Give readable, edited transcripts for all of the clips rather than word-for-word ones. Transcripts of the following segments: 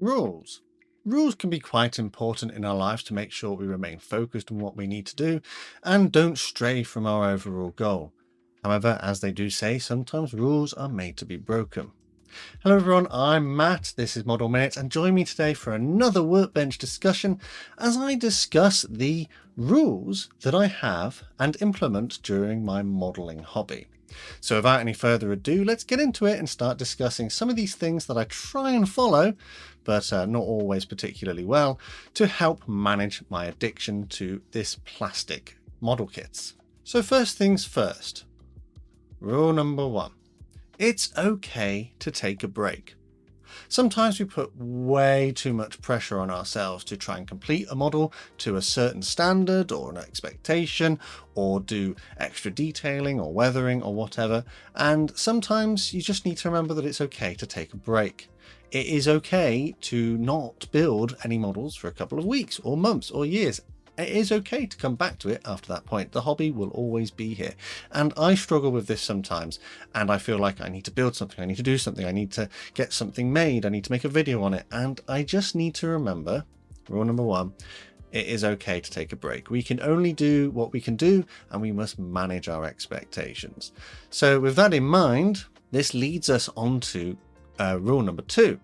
Rules. Rules can be quite important in our lives to make sure we remain focused on what we need to do and don't stray from our overall goal. However, as they do say, sometimes rules are made to be broken. Hello everyone, I'm Matt, this is Model Minutes, and join me today for another workbench discussion as I discuss the rules that I have and implement during my modelling hobby. So without any further ado, let's get into it and start discussing some of these things that I try and follow, but not always particularly well, to help manage my addiction to this plastic model kits. So first things first, rule number 1. It's okay to take a break. Sometimes we put way too much pressure on ourselves to try and complete a model to a certain standard or an expectation, or do extra detailing or weathering or whatever, and sometimes you just need to remember that it's okay to take a break. It is okay to not build any models for a couple of weeks or months or years. It is okay to come back to it after that point. The hobby will always be here. And I struggle with this sometimes. And I feel like I need to build something. I need to do something. I need to get something made. I need to make a video on it. And I just need to remember, rule number 1, it is okay to take a break. We can only do what we can do, and we must manage our expectations. So with that in mind, this leads us on to rule number 2.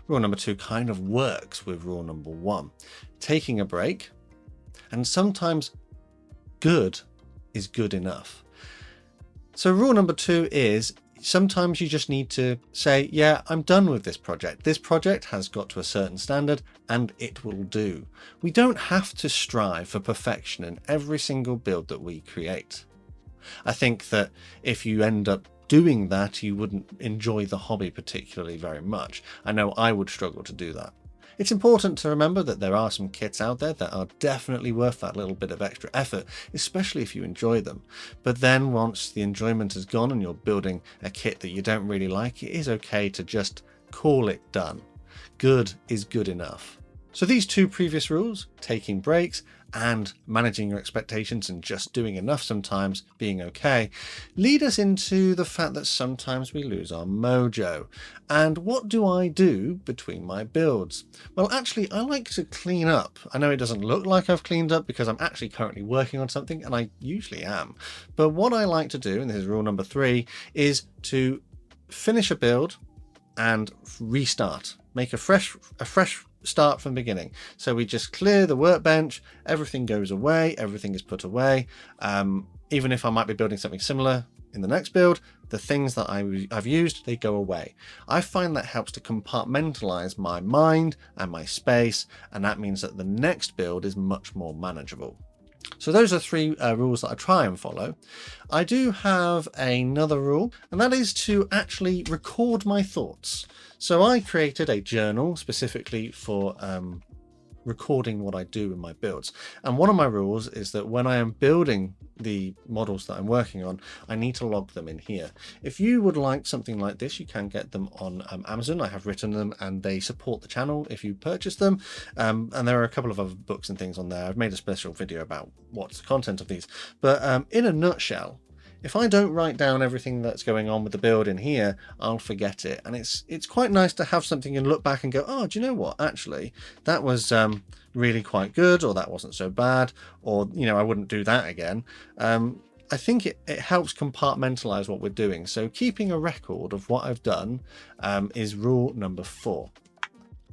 Rule number 2 kind of works with rule number 1. Taking a break. And sometimes good is good enough. So rule number 2 is sometimes you just need to say, yeah, I'm done with this project. This project has got to a certain standard and it will do. We don't have to strive for perfection in every single build that we create. I think that if you end up doing that, you wouldn't enjoy the hobby particularly very much. I know I would struggle to do that. It's important to remember that there are some kits out there that are definitely worth that little bit of extra effort, especially if you enjoy them. But then once the enjoyment has gone and you're building a kit that you don't really like, it is okay to just call it done. Good is good enough. So these 2 previous rules, taking breaks and managing your expectations and just doing enough sometimes, being okay, lead us into the fact that sometimes we lose our mojo. And what do I do between my builds? Well, actually, I like to clean up. I know it doesn't look like I've cleaned up because I'm actually currently working on something, and I usually am. But what I like to do, and this is rule number 3, is to finish a build and restart. Make a fresh start from the beginning. So we just clear the workbench, everything goes away, everything is put away. Even if I might be building something similar in the next build, the things that I've used, they go away. I find that helps to compartmentalize my mind and my space, and that means that the next build is much more manageable. So those are 3 rules that I try and follow. I do have another rule, and that is to actually record my thoughts. So I created a journal specifically for recording what I do in my builds. And one of my rules is that when I am building the models that I'm working on, I need to log them in here. If you would like something like this, you can get them on Amazon. I have written them and they support the channel if you purchase them. And there are a couple of other books and things on there. I've made a special video about what's the content of these. But in a nutshell, if I don't write down everything that's going on with the build in here, I'll forget it. And it's quite nice to have something and look back and go, oh, do you know what? Actually, that was really quite good, or that wasn't so bad, or, you know, I wouldn't do that again. I think it helps compartmentalize what we're doing. So keeping a record of what I've done is rule number 4.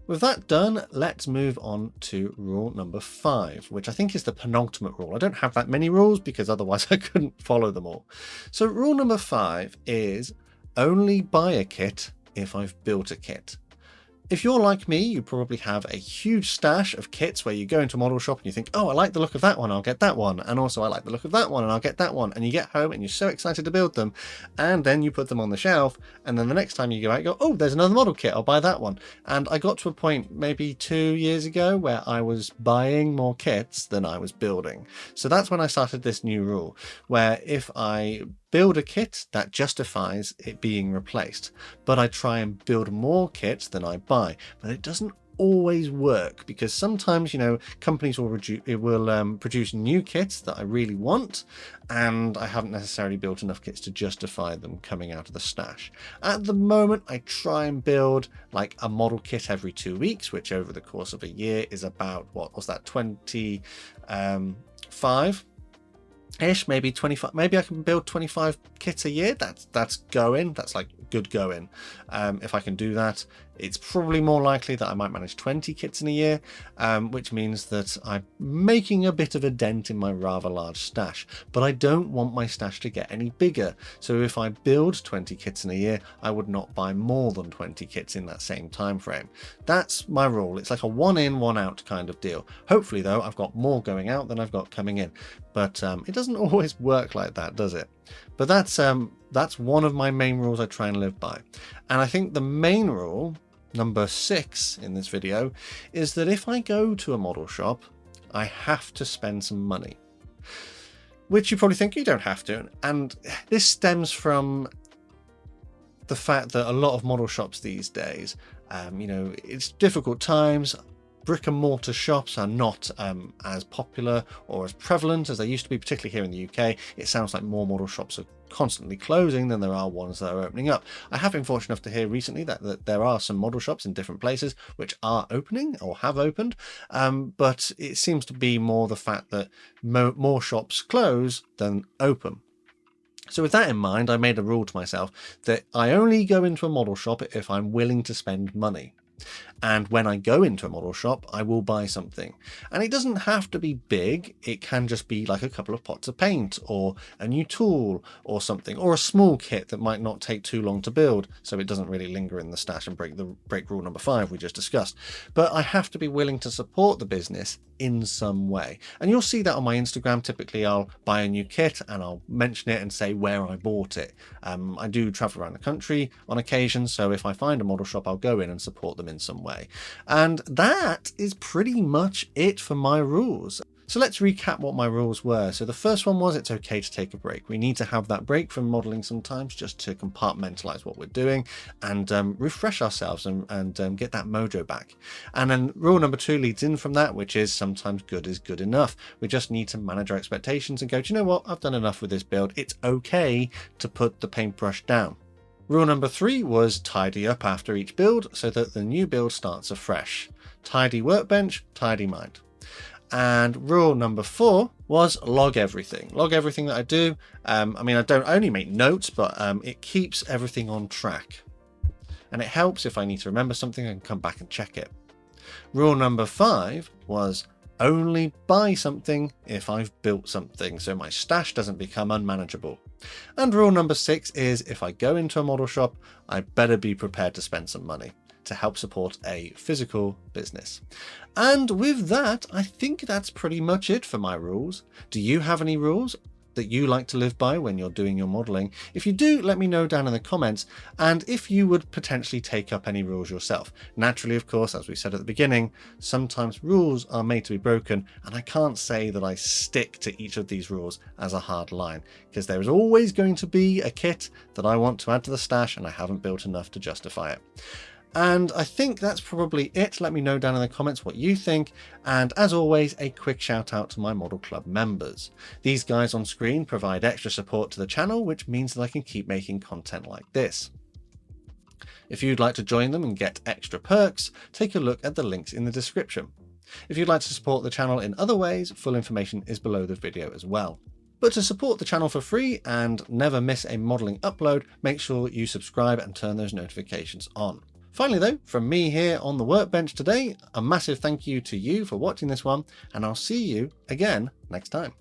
With that done, let's move on to rule number 5, which I think is the penultimate rule. I don't have that many rules because otherwise I couldn't follow them all. So rule number 5 is only buy a kit if I've built a kit. If you're like me, you probably have a huge stash of kits where you go into model shop and you think, oh, I like the look of that one, I'll get that one. And also I like the look of that one and I'll get that one. And you get home and you're so excited to build them. And then you put them on the shelf. And then the next time you go out, you go, oh, there's another model kit, I'll buy that one. And I got to a point maybe 2 years ago where I was buying more kits than I was building. So that's when I started this new rule, where if I build a kit, that justifies it being replaced. But I try and build more kits than I buy. But it doesn't always work, because sometimes, companies will produce new kits that I really want, and I haven't necessarily built enough kits to justify them coming out of the stash. At the moment, I try and build like a model kit every 2 weeks, which over the course of a year is about, what was that, 25 ish, maybe 25. Maybe I can build 25 kits a year. That's going. That's like good going. If I can do that, it's probably more likely that I might manage 20 kits in a year, which means that I'm making a bit of a dent in my rather large stash. But I don't want my stash to get any bigger. So if I build 20 kits in a year, I would not buy more than 20 kits in that same time frame. That's my rule. It's like a one in, one out kind of deal. Hopefully, though, I've got more going out than I've got coming in. But it doesn't always work like that, does it? But that's one of my main rules I try and live by. And I think the main rule, number 6 in this video, is that if I go to a model shop, I have to spend some money. Which you probably think you don't have to. And this stems from the fact that a lot of model shops these days, it's difficult times. Brick and mortar shops are not as popular or as prevalent as they used to be, particularly here in the UK. It sounds like more model shops are constantly closing than there are ones that are opening up. I have been fortunate enough to hear recently that there are some model shops in different places which are opening or have opened, but it seems to be more the fact that more shops close than open. So with that in mind, I made a rule to myself that I only go into a model shop if I'm willing to spend money. And when I go into a model shop, I will buy something. And it doesn't have to be big. It can just be like a couple of pots of paint, or a new tool or something, or a small kit that might not take too long to build, so it doesn't really linger in the stash and break rule number 5 we just discussed. But I have to be willing to support the business in some way. And you'll see that on my Instagram. Typically, I'll buy a new kit and I'll mention it and say where I bought it. I do travel around the country on occasion, so if I find a model shop, I'll go in and support them in some way. And that is pretty much it for my rules. So let's recap what my rules were. So the first one was it's okay to take a break. We need to have that break from modeling sometimes, just to compartmentalize what we're doing and refresh ourselves and get that mojo back. And then rule number 2 leads in from that, which is sometimes good is good enough. We just need to manage our expectations and go, do you know what? I've done enough with this build. It's okay to put the paintbrush down. Rule number 3 was tidy up after each build so that the new build starts afresh. Tidy workbench, tidy mind. And rule number 4 was log everything. Log everything that I do. I don't only make notes, but it keeps everything on track. And it helps if I need to remember something, I can come back and check it. Rule number 5 was only buy something if I've built something, so my stash doesn't become unmanageable. And rule number 6 is if I go into a model shop, I better be prepared to spend some money to help support a physical business. And with that, I think that's pretty much it for my rules. Do you have any rules that you like to live by when you're doing your modeling? If you do, let me know down in the comments, and if you would potentially take up any rules yourself. Naturally, of course, as we said at the beginning, sometimes rules are made to be broken, and I can't say that I stick to each of these rules as a hard line, because there is always going to be a kit that I want to add to the stash and I haven't built enough to justify it. And I think that's probably it. Let me know down in the comments what you think. And as always, a quick shout out to my Model Club members. These guys on screen provide extra support to the channel, which means that I can keep making content like this. If you'd like to join them and get extra perks, take a look at the links in the description. If you'd like to support the channel in other ways, full information is below the video as well. But to support the channel for free and never miss a modeling upload, make sure you subscribe and turn those notifications on. Finally though, from me here on the workbench today, a massive thank you to you for watching this one, and I'll see you again next time.